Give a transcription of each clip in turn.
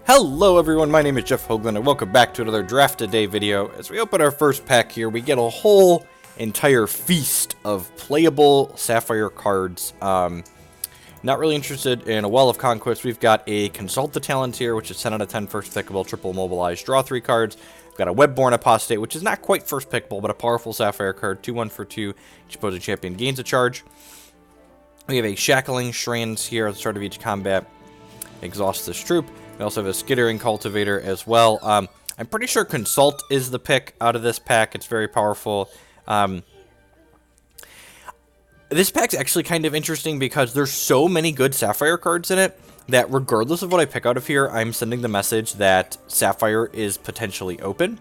Hello everyone, my name is Jeff Hoagland and welcome back to another Draft a Day video. As we open our first pack here, we get a whole entire feast of playable Sapphire cards. Not really interested in a Well of Conquest. We've got a Consult the Talents here, which is 10 out of 10 first pickable, triple mobilized, draw 3 cards. We've got a Webborn Apostate, which is not quite first pickable, but a powerful Sapphire card, 2-1 for 2. Each opposing champion gains a charge. We have a Shackling Strands here at the start of each combat. Exhaust this troop. We also have a Skittering Cultivator as well. I'm pretty sure Consult is the pick out of this pack. It's very powerful. This pack's actually kind of interesting because there's so many good Sapphire cards in it that regardless of what I pick out of here, I'm sending the message that Sapphire is potentially open.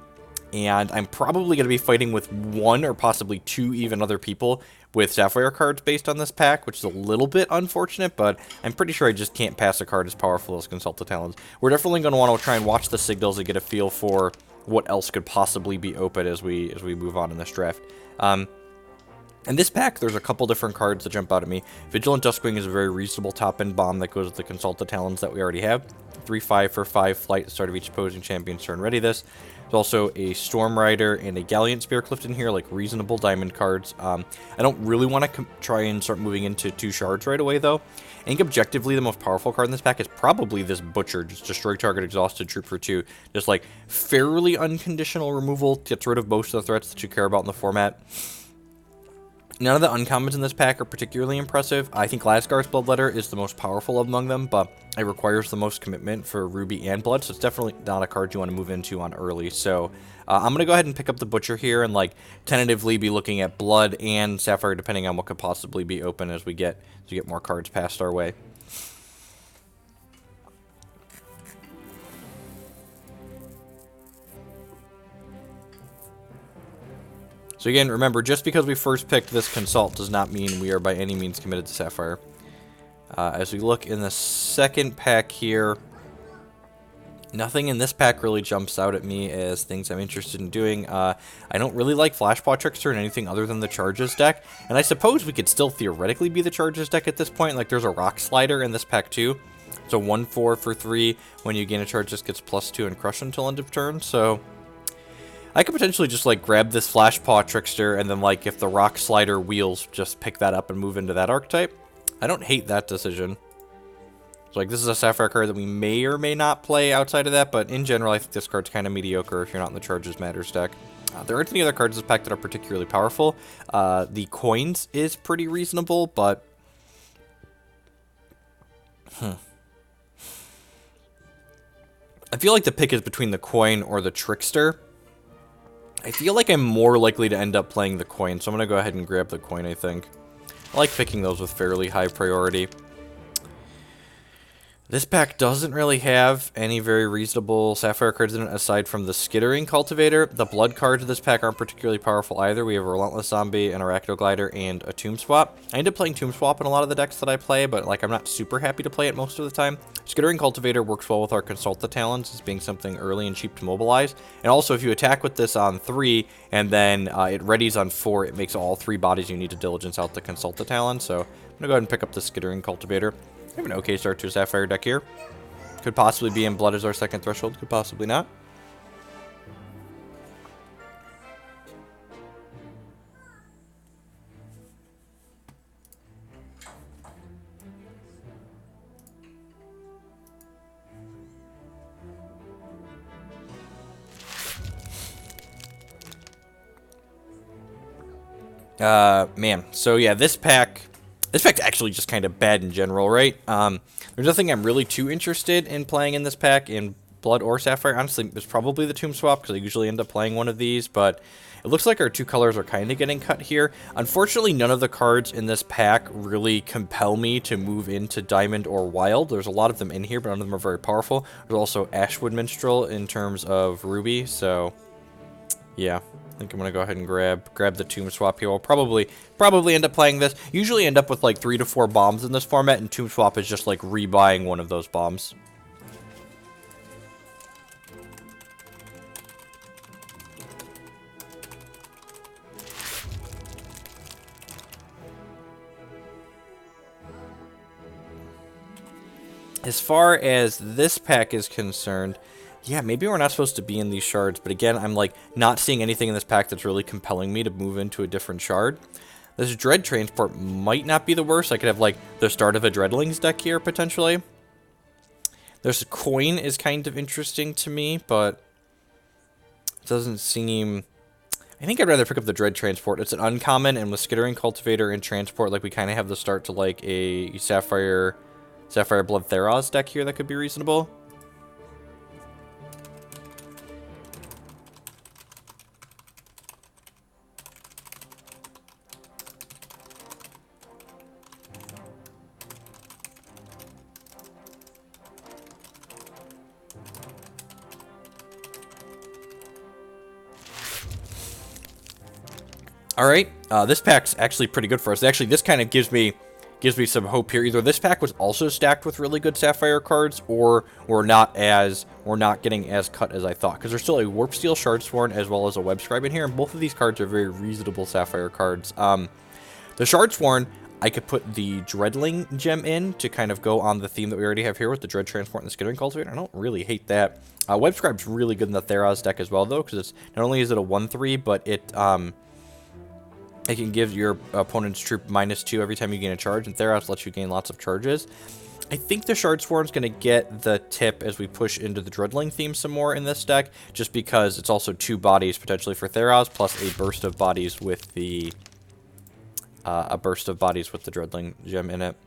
And I'm probably going to be fighting with one or possibly two even other people with Sapphire cards based on this pack, which is a little bit unfortunate, but I'm pretty sure I just can't pass a card as powerful as Consult the Talents. We're definitely going to want to try and watch the signals and get a feel for what else could possibly be open as we move on in this draft. In this pack, there's a couple different cards that jump out at me. Vigilant Duskwing is a very reasonable top-end bomb that goes with the Consult the Talents that we already have. 3/5 for 5 flight at the start of each opposing champion's turn. Ready this. There's also a Storm Rider and a Gallant Spearclift in here, like reasonable diamond cards. I don't really want to try and start moving into 2 shards right away, though. I think objectively the most powerful card in this pack is probably this Butcher. Just destroy target exhausted troop for 2. Just like fairly unconditional removal. Gets rid of most of the threats that you care about in the format. None of the uncommons in this pack are particularly impressive. I think Lasgar's Bloodletter is the most powerful among them, but it requires the most commitment for Ruby and Blood, so it's definitely not a card you want to move into on early. So I'm going to go ahead and pick up the Butcher here and like tentatively be looking at Blood and Sapphire depending on what could possibly be open as we get more cards passed our way. So again, remember, just because we first picked this Consult does not mean we are by any means committed to Sapphire. As we look in the second pack here, nothing in this pack really jumps out at me as things I'm interested in doing. I don't really like Flashpaw Trickster and anything other than the Charges deck, and I suppose we could still theoretically be the Charges deck at this point. Like, there's a Rock Slider in this pack too. So 1/4 for 3. When you gain a charge, this gets +2 and crush until end of turn, so I could potentially just, like, grab this Flashpaw Trickster, and then, like, if the Rock Slider wheels, just pick that up and move into that archetype. I don't hate that decision. So, like, this is a Sapphire card that we may or may not play outside of that, but in general, I think this card's kind of mediocre if you're not in the Charges Matters deck. There aren't any other cards in this pack that are particularly powerful. The Coins is pretty reasonable, but I feel like the pick is between the Coin or the Trickster. I feel like I'm more likely to end up playing the Coin, so I'm going to go ahead and grab the Coin, I think. I like picking those with fairly high priority. This pack doesn't really have any very reasonable Sapphire cards in it aside from the Skittering Cultivator. The Blood cards of this pack aren't particularly powerful either. We have a Relentless Zombie, an Arachnoglider, and a Tomb Swap. I end up playing Tomb Swap in a lot of the decks that I play, but like I'm not super happy to play it most of the time. Skittering Cultivator works well with our Consult the Talents as being something early and cheap to mobilize. And also, if you attack with this on 3 and then it readies on 4, it makes all 3 bodies you need to diligence out the Consult the Talents. So I'm going to go ahead and pick up the Skittering Cultivator. We have an okay start to a Sapphire deck here. Could possibly be in Blood as our second threshold, could possibly not. Man, so yeah, this pack's actually just kind of bad in general, right? There's nothing I'm really too interested in playing in this pack in Blood or Sapphire. Honestly, it's probably the Tomb Swap because I usually end up playing one of these, but it looks like our 2 colors are kind of getting cut here. Unfortunately, none of the cards in this pack really compel me to move into Diamond or Wild. There's a lot of them in here, but none of them are very powerful. There's also Ashwood Minstrel in terms of Ruby, so yeah. I think I'm going to go ahead and grab the Tomb Swap here. We'll probably end up playing this. Usually end up with like 3 to 4 bombs in this format, and Tomb Swap is just like rebuying one of those bombs. As far as this pack is concerned, yeah, maybe we're not supposed to be in these shards, but again, I'm like not seeing anything in this pack that's really compelling me to move into a different shard. This Dread Transport might not be the worst. I could have like the start of a Dreadlings deck here potentially. There's a coin is kind of interesting to me, but it doesn't seem... I think I'd rather pick up the Dread Transport. It's an uncommon, and with Skittering Cultivator and Transport, like we kind of have the start to like a Sapphire Blood Theros deck here that could be reasonable. All right, this pack's actually pretty good for us. Actually, this kind of gives me some hope here. Either this pack was also stacked with really good Sapphire cards, or we're not getting as cut as I thought. Because there's still a Warp Steel Shardsworn as well as a Web Scribe in here, and both of these cards are very reasonable Sapphire cards. The Shardsworn, I could put the Dreadling gem in to kind of go on the theme that we already have here with the Dread Transport and the Skittering Cultivator. I don't really hate that. Web Scribe's really good in the Theros deck as well, though, because it's not only is it a 1/3, but it can give your opponent's troop -2 every time you gain a charge, and Theros lets you gain lots of charges. I think the Shardsworn's going to get the tip as we push into the Dreadling theme some more in this deck, just because it's also 2 bodies potentially for Theros, plus a burst of bodies with the Dreadling gem in it.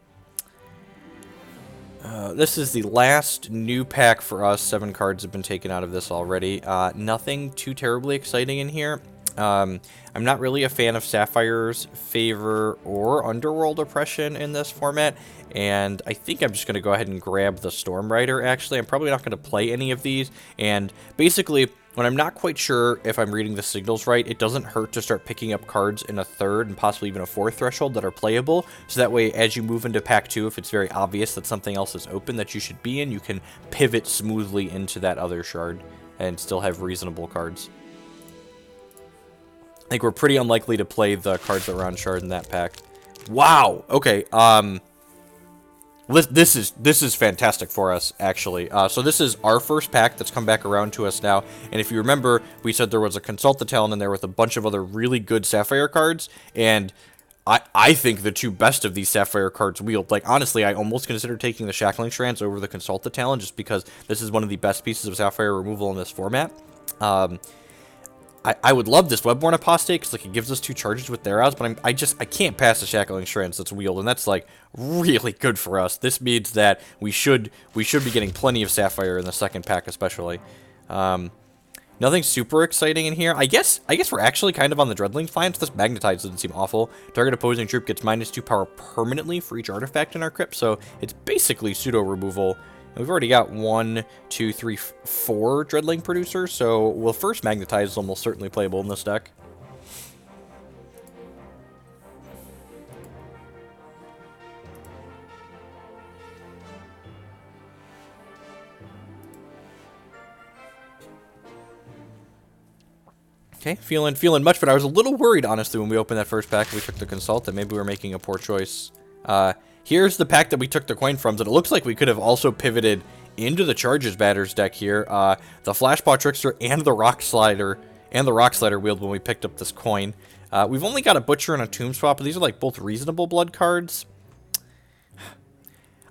This is the last new pack for us. 7 cards have been taken out of this already. Nothing too terribly exciting in here. I'm not really a fan of Sapphire's Favor or Underworld Oppression in this format, and I think I'm just going to go ahead and grab the Storm Rider, actually. I'm probably not going to play any of these, and basically, when I'm not quite sure if I'm reading the signals right, it doesn't hurt to start picking up cards in a 3rd and possibly even a 4th threshold that are playable, so that way, as you move into Pack 2, if it's very obvious that something else is open that you should be in, you can pivot smoothly into that other shard and still have reasonable cards. I think we're pretty unlikely to play the cards that were on shard in that pack. Wow. Okay. This is fantastic for us, actually. So this is our first pack that's come back around to us now. And if you remember, we said there was a Consult the Talon in there with a bunch of other really good Sapphire cards. And I think the 2 best of these Sapphire cards wield. Like, honestly, I almost consider taking the Shackling Strands over the Consult the Talon, just because this is one of the best pieces of Sapphire removal in this format. I would love this Webborn Apostate, because like, it gives us 2 charges with Theros, but I can't pass the Shackling Strands that's wield, and that's like really good for us. This means that we should be getting plenty of Sapphire in the second pack, especially. Nothing super exciting in here. I guess we're actually kind of on the Dreadling flank. This Magnetize doesn't seem awful. Target opposing troop gets -2 power permanently for each artifact in our crypt, so it's basically pseudo removal. We've already got 1, 2, 3, 4 Dreadling producers, so well, first Magnetize is almost certainly playable in this deck. Okay, feeling much better. I was a little worried, honestly, when we opened that first pack and we took the Consult, that maybe we were making a poor choice. Here's the pack that we took the coin from, and it looks like we could have also pivoted into the Charges Batters deck here. The Flashpaw Trickster and the Rock Slider wield when we picked up this coin. We've only got a Butcher and a Tomb Swap, but these are like both reasonable blood cards.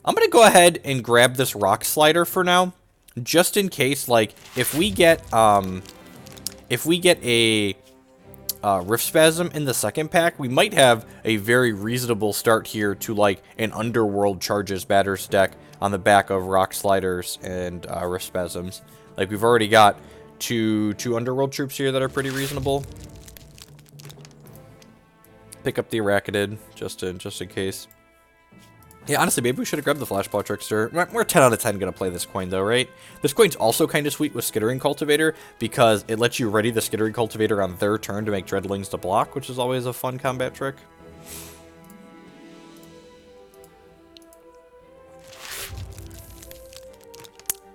I'm going to go ahead and grab this Rock Slider for now, just in case, like, if we get a Rift Spasm in the second pack, we might have a very reasonable start here to like an Underworld Charges Batters deck on the back of Rock Sliders and Rift Spasms. Like, we've already got two Underworld troops here that are pretty reasonable. Pick up the Arachnid just in case. Yeah, honestly, maybe we should have grabbed the Flashpaw Trickster. We're 10 out of 10 going to play this coin, though, right? This coin's also kind of sweet with Skittering Cultivator, because it lets you ready the Skittering Cultivator on their turn to make Dreadlings to block, which is always a fun combat trick.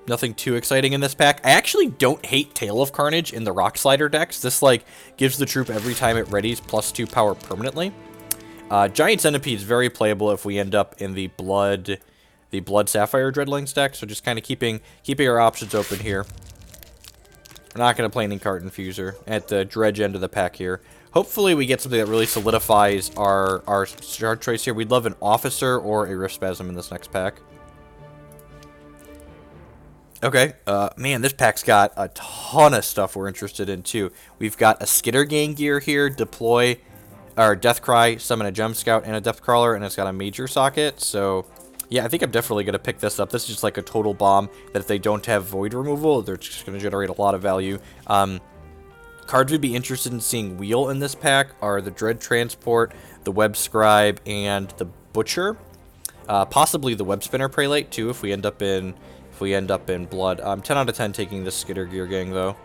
Nothing too exciting in this pack. I actually don't hate Tail of Carnage in the Rock Slider decks. This, like, gives the troop every time it readies +2 power permanently. Giant Centipede is very playable if we end up in the Blood the Blood Sapphire Dreadlings deck, so just kind of keeping our options open here. We're not going to play any Cart Infuser at the dredge end of the pack here. Hopefully we get something that really solidifies our shard choice here. We'd love an Officer or a Rift Spasm in this next pack. Okay, man, this pack's got a ton of stuff we're interested in, too. We've got a Skittergang gear here, deploy, or Deathcry, summon a Gem Scout and a Depth Crawler, and it's got a Major Socket, so yeah, I think I'm definitely going to pick this up. This is just like a total bomb that if they don't have Void removal, they're just going to generate a lot of value. Cards we'd be interested in seeing wheel in this pack are the Dread Transport, the Web Scribe, and the Butcher. Possibly the Web Spinner Prelate, too, if we end up in Blood. 10 out of 10 taking this Skittergear gang, though.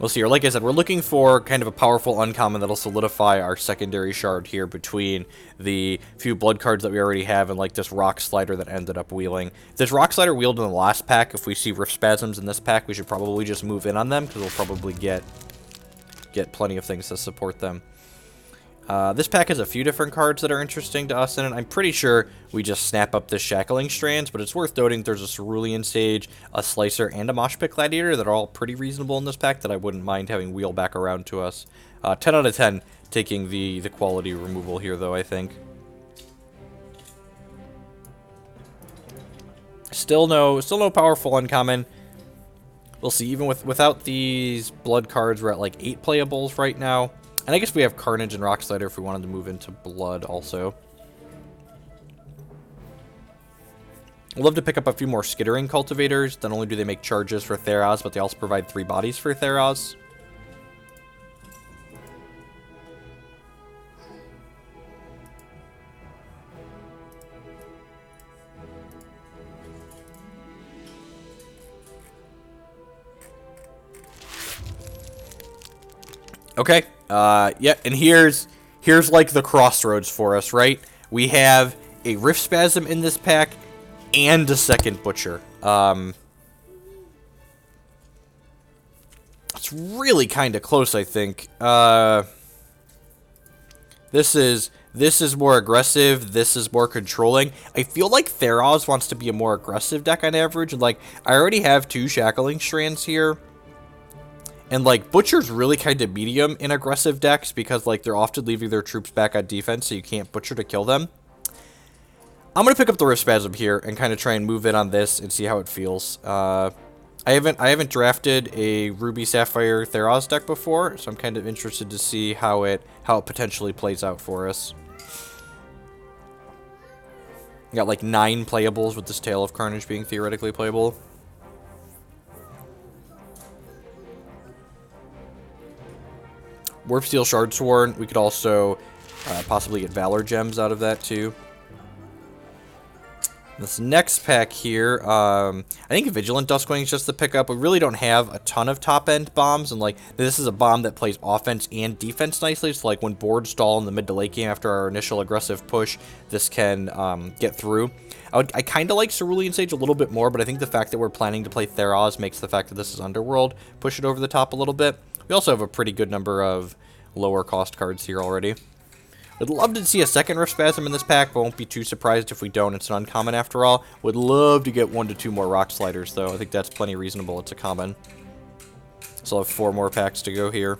We'll see here. Like I said, we're looking for kind of a powerful uncommon that'll solidify our secondary shard here between the few blood cards that we already have and, like, this Rock Slider that ended up wheeling. If this Rock Slider wheeled in the last pack, if we see Rift Spasms in this pack, we should probably just move in on them, because we'll probably get plenty of things to support them. This pack has a few different cards that are interesting to us in it. I'm pretty sure we just snap up the Shackling Strands, but it's worth noting there's a Cerulean Sage, a Slicer, and a Mosh Pit Gladiator that are all pretty reasonable in this pack that I wouldn't mind having wheel back around to us. 10 out of 10 taking the quality removal here, though, I think. Still no powerful uncommon. We'll see. Even without these blood cards, we're at like 8 playables right now. And I guess we have Carnage and Rock Slider if we wanted to move into Blood also. I'd love to pick up a few more Skittering Cultivators. Not only do they make charges for Theros, but they also provide 3 bodies for Theros. Okay, yeah, and here's like the crossroads for us, right? We have a Rift Spasm in this pack and a second Butcher. It's really kind of close, I think. This is more aggressive. This is more controlling. I feel like Theros wants to be a more aggressive deck on average. And, like, I already have 2 Shackling Strands here. And, like, Butcher's really kind of medium in aggressive decks because, like, they're often leaving their troops back on defense, so you can't Butcher to kill them. I'm going to pick up the Rift Spasm here and kind of try and move in on this and see how it feels. I haven't drafted a Ruby Sapphire Theros deck before, so I'm kind of interested to see how it potentially plays out for us. Got, like, 9 playables with this Tale of Carnage being theoretically playable. Warp Steel Shardsworn. We could also possibly get Valor Gems out of that too. This next pack here, I think Vigilant Duskwing is just the pickup. We really don't have a ton of top-end bombs, and like this is a bomb that plays offense and defense nicely. So like when board stall in the mid to late game after our initial aggressive push, this can get through. I kind of like Cerulean Sage a little bit more, but I think the fact that we're planning to play Theros makes the fact that this is Underworld push it over the top a little bit. We also have a pretty good number of lower cost cards here already. Would love to see a second Rift Spasm in this pack, but won't be too surprised if we don't. It's an uncommon after all. Would love to get 1 to 2 more Rock Sliders, though. I think that's plenty reasonable. It's a common. So I'll have 4 more packs to go here.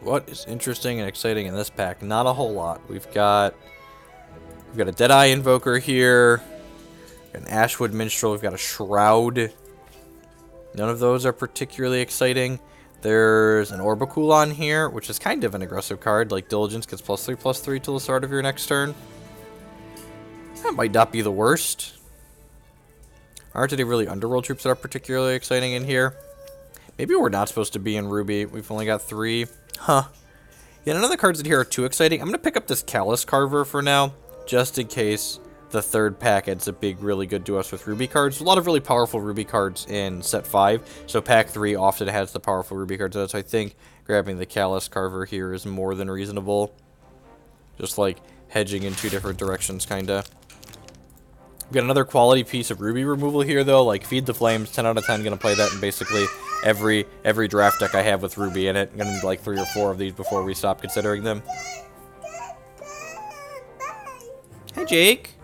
What is interesting and exciting in this pack? Not a whole lot. We've got a Deadeye Invoker here, an Ashwood Minstrel, we've got a Shroud. None of those are particularly exciting. There's an Orbiculon here, which is kind of an aggressive card. Like Diligence gets +3/+3 till the start of your next turn. That might not be the worst. Aren't any really Underworld troops that are particularly exciting in here? Maybe we're not supposed to be in Ruby. We've only got 3. Huh. Yeah, none of the cards in here are too exciting. I'm going to pick up this Callous Carver for now, just in case the third pack ends up being really good to us with Ruby cards. A lot of really powerful Ruby cards in set 5, so pack 3 often has the powerful Ruby cards. So I think grabbing the Callus Carver here is more than reasonable. Just like hedging in 2 different directions, kinda. We've got another quality piece of Ruby removal here, though, like Feed the Flames. 10 out of 10 gonna play that in basically every draft deck I have with Ruby in it. I'm gonna need like 3 or 4 of these before we stop considering them. Hey, Jake.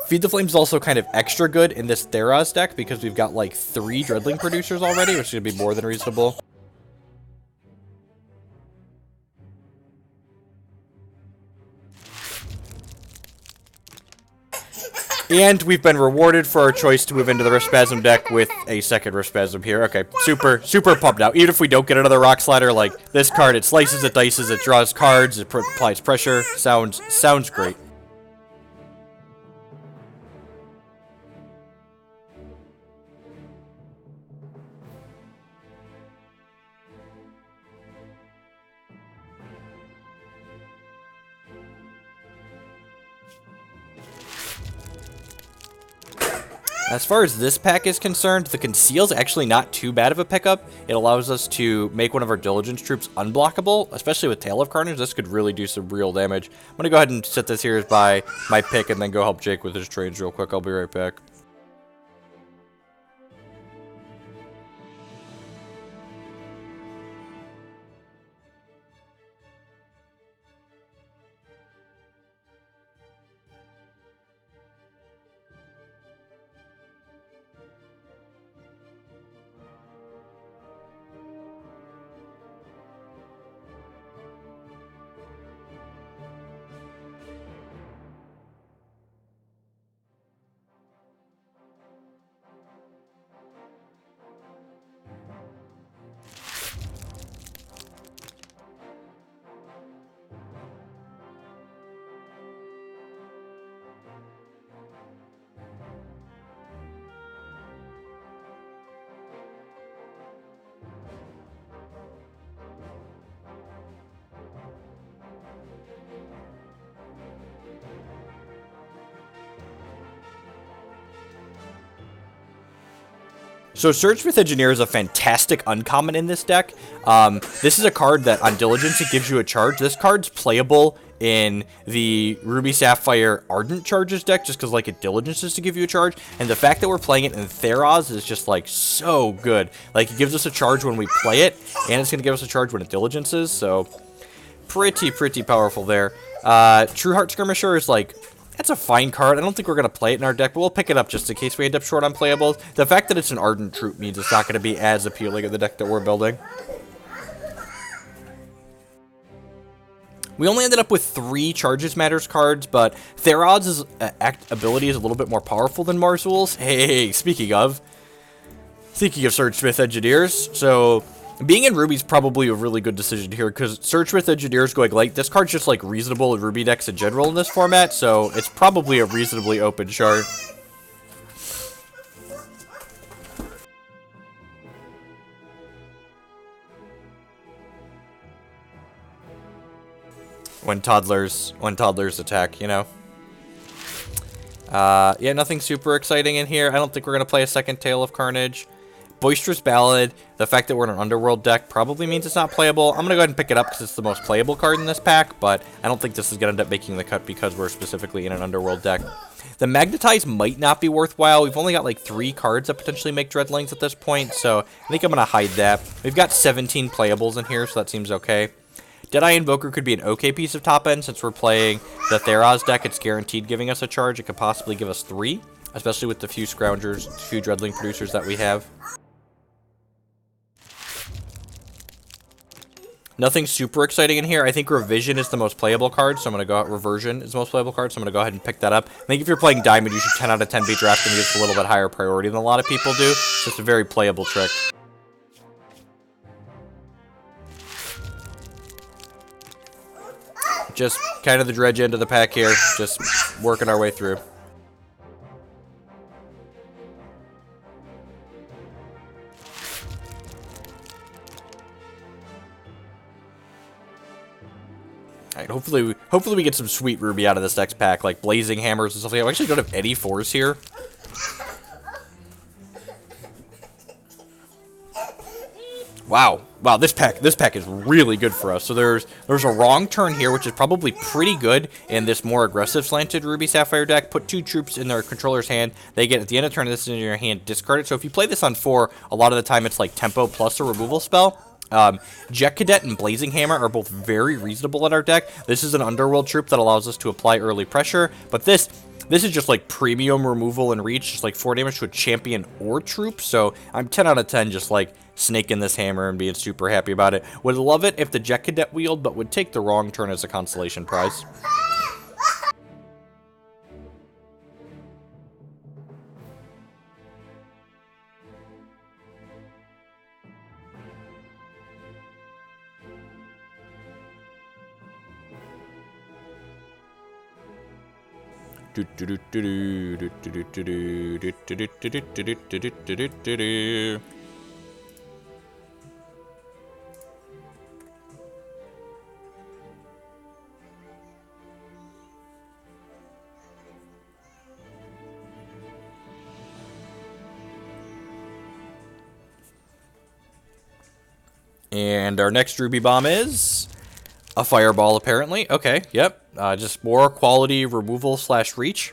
Feed the Flames is also kind of extra good in this Theros deck because we've got like 3 Dreadling producers already, which is going to be more than reasonable. And we've been rewarded for our choice to move into the Riftspasm deck with a second Riftspasm here. Okay, super pumped now. Even if we don't get another Rock Slider, like this card, it slices, it dices, it draws cards, it applies pressure. Sounds great. As far as this pack is concerned, the Conceal's actually not too bad of a pickup. It allows us to make one of our Diligence troops unblockable, especially with Tail of Carnage. This could really do some real damage. I'm going to go ahead and set this here as my pick and then go help Jake with his trades real quick. I'll be right back. So Swordsmith Engineer is a fantastic uncommon in this deck. This is a card that on Diligence it gives you a charge. This card's playable in the Ruby Sapphire Ardent Charges deck just because like it Diligences to give you a charge. And the fact that we're playing it in Theros is just like so good. Like it gives us a charge when we play it and it's going to give us a charge when it Diligences. So pretty powerful there. True Heart Skirmisher is like, that's a fine card. I don't think we're going to play it in our deck, but we'll pick it up just in case we end up short on playables. The fact that it's an Ardent Troop means it's not going to be as appealing in the deck that we're building. We only ended up with 3 Charges Matters cards, but Therod's ability is a little bit more powerful than Marzul's. Hey, speaking of Swordsmith Engineers, so being in Ruby's probably a really good decision here, because Swordsmith Engineers going light, this card's just like reasonable in Ruby decks in general in this format, so it's probably a reasonably open shard. When toddlers attack, you know. Yeah, nothing super exciting in here. I don't think we're gonna play a second Tail of Carnage. Boisterous Ballad, the fact that we're in an Underworld deck probably means it's not playable. I'm going to go ahead and pick it up because it's the most playable card in this pack, but I don't think this is going to end up making the cut because we're specifically in an Underworld deck. The Magnetize might not be worthwhile. We've only got like 3 cards that potentially make Dreadlings at this point, so I think I'm going to hide that. We've got 17 playables in here, so that seems okay. Deadeye Invoker could be an okay piece of top end. Since we're playing the Theros deck, it's guaranteed giving us a charge. It could possibly give us 3, especially with the few Scroungers, few Dreadling producers that we have. Nothing super exciting in here. I think Revision is the most playable card, so I'm going to go out. Reversion is the most playable card, so I'm going to go ahead and pick that up. I think if you're playing Diamond, you should 10 out of 10 be drafting these a little bit higher priority than a lot of people do. It's just a very playable trick. Just kind of the dredge end of the pack here. Just working our way through. Alright, hopefully we get some sweet Ruby out of this next pack, like Blazing Hammers and stuff like that. I actually don't have any 4s here. Wow, this pack is really good for us. So there's a wrong turn here, which is probably pretty good in this more aggressive slanted Ruby Sapphire deck. Put 2 troops in their controller's hand. They get at the end of turn, this is in your hand, discard it. So if you play this on 4, a lot of the time it's like tempo plus a removal spell. Jet Cadet and Blazing Hammer are both very reasonable in our deck. This is an Underworld troop that allows us to apply early pressure, but this is just like premium removal and reach, just like 4 damage to a champion or troop. So I'm 10 out of 10 just like snaking this hammer and being super happy about it. Would love it if the Jet Cadet wheeled, but would take the wrong turn as a consolation prize. And our next Ruby Bomb is a Fireball, apparently. Okay, yep. Just more quality removal / reach.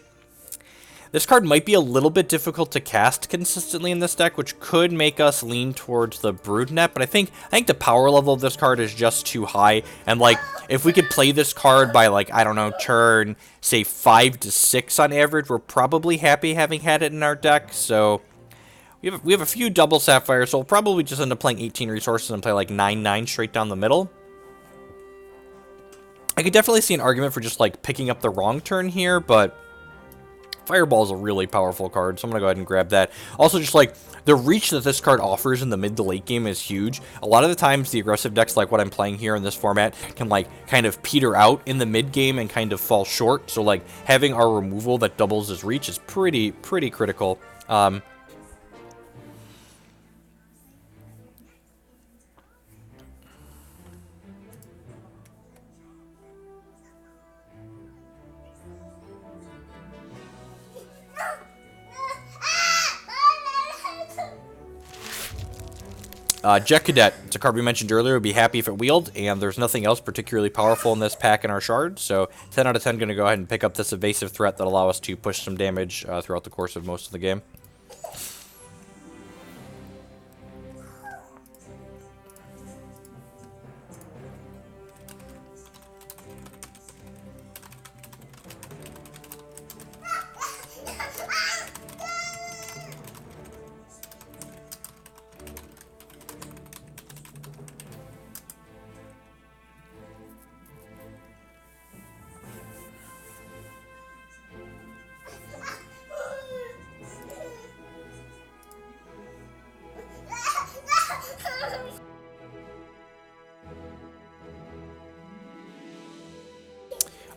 This card might be a little bit difficult to cast consistently in this deck, which could make us lean towards the Broodnet, but I think the power level of this card is just too high, and like, if we could play this card by like, I don't know, turn, say 5 to 6 on average, we're probably happy having had it in our deck, so we have a few double Sapphires, so we'll probably just end up playing 18 resources and play like 9/9 straight down the middle. I could definitely see an argument for just like picking up the wrong turn here, but Fireball is a really powerful card, so I'm going to go ahead and grab that. Also, just like the reach that this card offers in the mid to late game is huge. A lot of the times, the aggressive decks like what I'm playing here in this format can like kind of peter out in the mid game and kind of fall short. So like having our removal that doubles his reach is pretty critical. Jet Cadet, it's a card we mentioned earlier, would be happy if it wheeled, and there's nothing else particularly powerful in this pack in our shards, so 10 out of 10 going to go ahead and pick up this evasive threat that allow us to push some damage throughout the course of most of the game.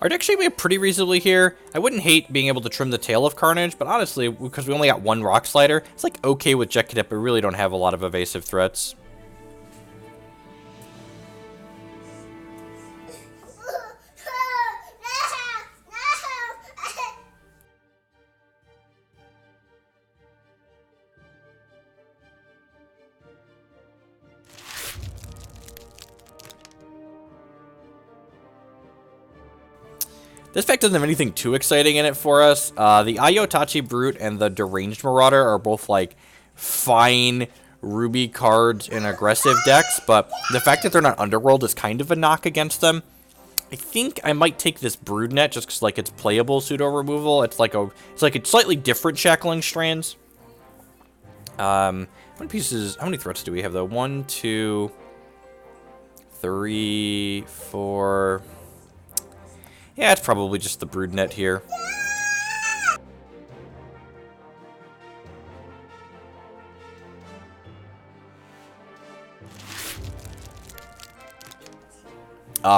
Our deck shaping up pretty reasonably here. I wouldn't hate being able to trim the tail of Carnage, but honestly, because we only got 1 Rock Slider, it's like okay with Jet Cadet, but we really don't have a lot of evasive threats. This pack doesn't have anything too exciting in it for us. The Ayotachi Brute and the Deranged Marauder are both, like, fine Ruby cards in aggressive decks, but the fact that they're not Underworld is kind of a knock against them. I think I might take this Broodnet just because, like, it's playable pseudo-removal. It's like a slightly different Shackling Strands. How many threats do we have, though? 1, 2... 3, 4. Yeah, it's probably just the Broodnet here.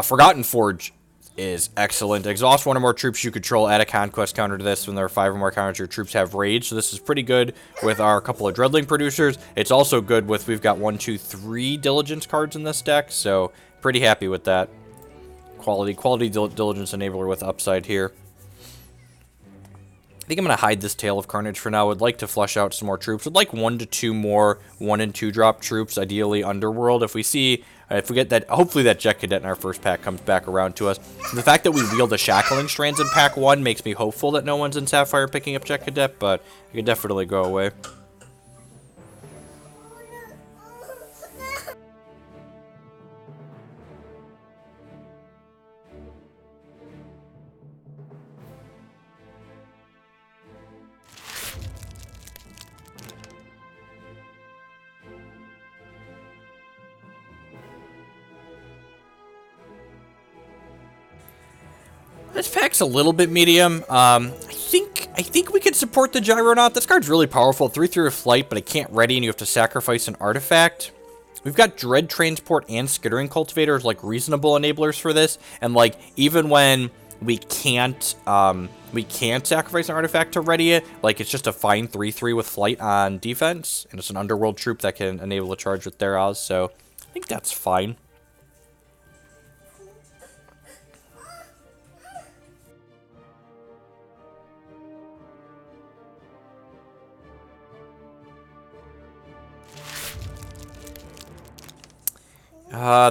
Forgotten Forge is excellent. Exhaust one or more troops you control, add a conquest counter to this. When there are 5 or more counters, your troops have rage. So this is pretty good with our couple of Dreadling producers. It's also good with, we've got 1, 2, 3 Diligence cards in this deck, so pretty happy with that. Quality Diligence Enabler with upside here. I think I'm going to hide this Tail of Carnage for now. Would like to flush out some more troops. Would like 1 to 2 more 1 and 2 drop troops, ideally Underworld. If we get that, hopefully that Jet Cadet in our first pack comes back around to us. The fact that we wield the Shackling Strands in pack 1 makes me hopeful that no one's in Sapphire picking up Jet Cadet, but it could definitely go away. This pack's a little bit medium. I think we could support the Gyronaut. This card's really powerful. 3/3 with flight, but it can't ready, and you have to sacrifice an artifact. We've got Dread Transport and Skittering Cultivator as like reasonable enablers for this, and like even when we can't sacrifice an artifact to ready it, like it's just a fine 3/3 with flight on defense, and it's an Underworld troop that can enable a charge with Theros. So I think that's fine.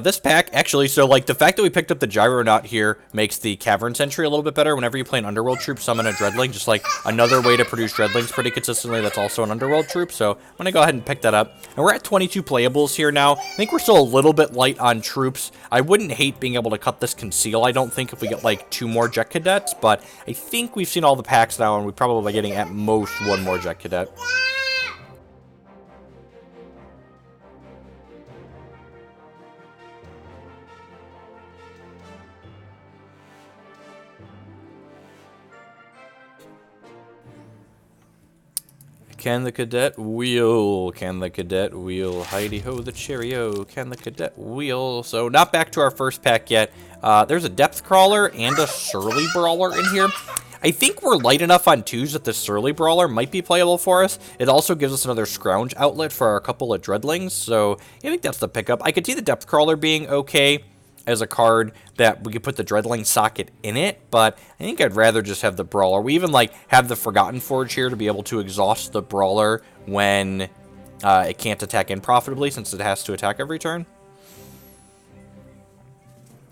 This pack, actually, so, like, the fact that we picked up the Gyronaut here makes the Cavern Sentry a little bit better. Whenever you play an Underworld troop, summon a Dreadling, just, like, another way to produce Dreadlings pretty consistently that's also an Underworld troop, so I'm gonna go ahead and pick that up. And we're at 22 playables here now. I think we're still a little bit light on troops. I wouldn't hate being able to cut this Conceal, I don't think, if we get, like, 2 more Jet Cadets, but I think we've seen all the packs now, and we're probably getting, at most, 1 more Jet Cadet. Can the Cadet wheel? Can the Cadet wheel? Heidi-ho, the Cheerio. Can the Cadet wheel? So, not back to our first pack yet. There's a Depth Crawler and a Surly Brawler in here. I think we're light enough on 2s that the Surly Brawler might be playable for us. It also gives us another Scrounge outlet for our couple of Dreadlings, so I think that's the pickup. I could see the Depth Crawler being okay as a card that we could put the Dreadling socket in it, but I think I'd rather just have the Brawler. We even, like, have the Forgotten Forge here to be able to exhaust the Brawler when it can't attack in profitably, since it has to attack every turn.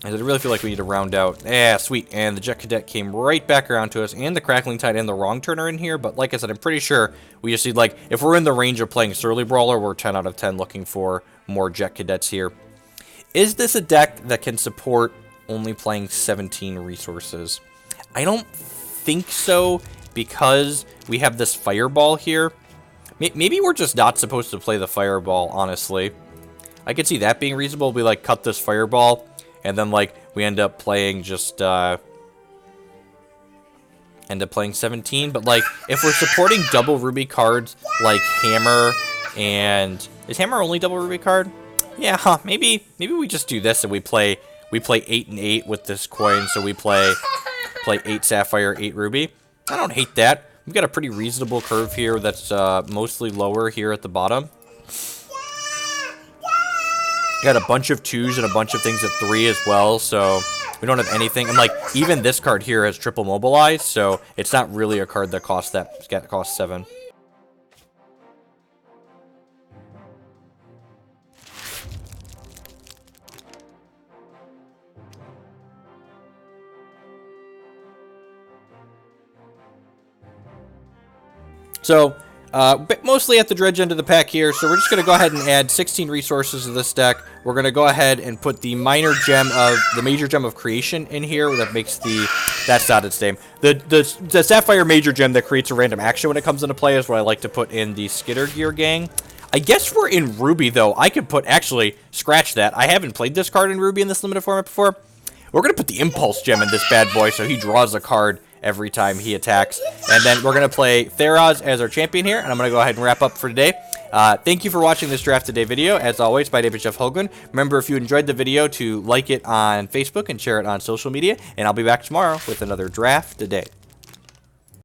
And I really feel like we need to round out. Yeah, sweet. And the Jet Cadet came right back around to us, and the Crackling Tide and the Wrong Turn are in here, but like I said, I'm pretty sure we just need, like, if we're in the range of playing Surly Brawler, we're 10 out of 10 looking for more Jet Cadets here. Is this a deck that can support only playing 17 resources? I don't think so, because we have this Fireball here. Maybe we're just not supposed to play the Fireball, honestly. I could see that being reasonable. We, like, cut this Fireball, and then, like, we end up playing just, end up playing 17. But, like, if we're supporting double Ruby cards, like Hammer and... Is Hammer only double Ruby card? Yeah, huh, maybe we just do this and we play 8 and 8 with this coin, so we play 8 Sapphire, 8 Ruby. I don't hate that. We've got a pretty reasonable curve here that's mostly lower here at the bottom. Got a bunch of 2s and a bunch of things at 3 as well, so we don't have anything. And, like, even this card here has triple mobilize, so it's not really a card that costs 7. So, mostly at the dredge end of the pack here, so we're just going to go ahead and add 16 resources to this deck. We're going to go ahead and put the Major Gem of Creation in here. That makes that's not its name. The Sapphire Major Gem that creates a random action when it comes into play is what I like to put in the Skitter Gear gang. I guess we're in Ruby, though. I could put, actually, scratch that. I haven't played this card in Ruby in this limited format before. We're going to put the Impulse Gem in this bad boy so he draws a card every time he attacks. And then we're going to play Theros as our champion here, and I'm going to go ahead and wrap up for today. Thank you for watching this Draft Today video. As always, my name is Jeff Hogan. Remember, if you enjoyed the video, to like it on Facebook and share it on social media. And I'll be back tomorrow with another Draft Today.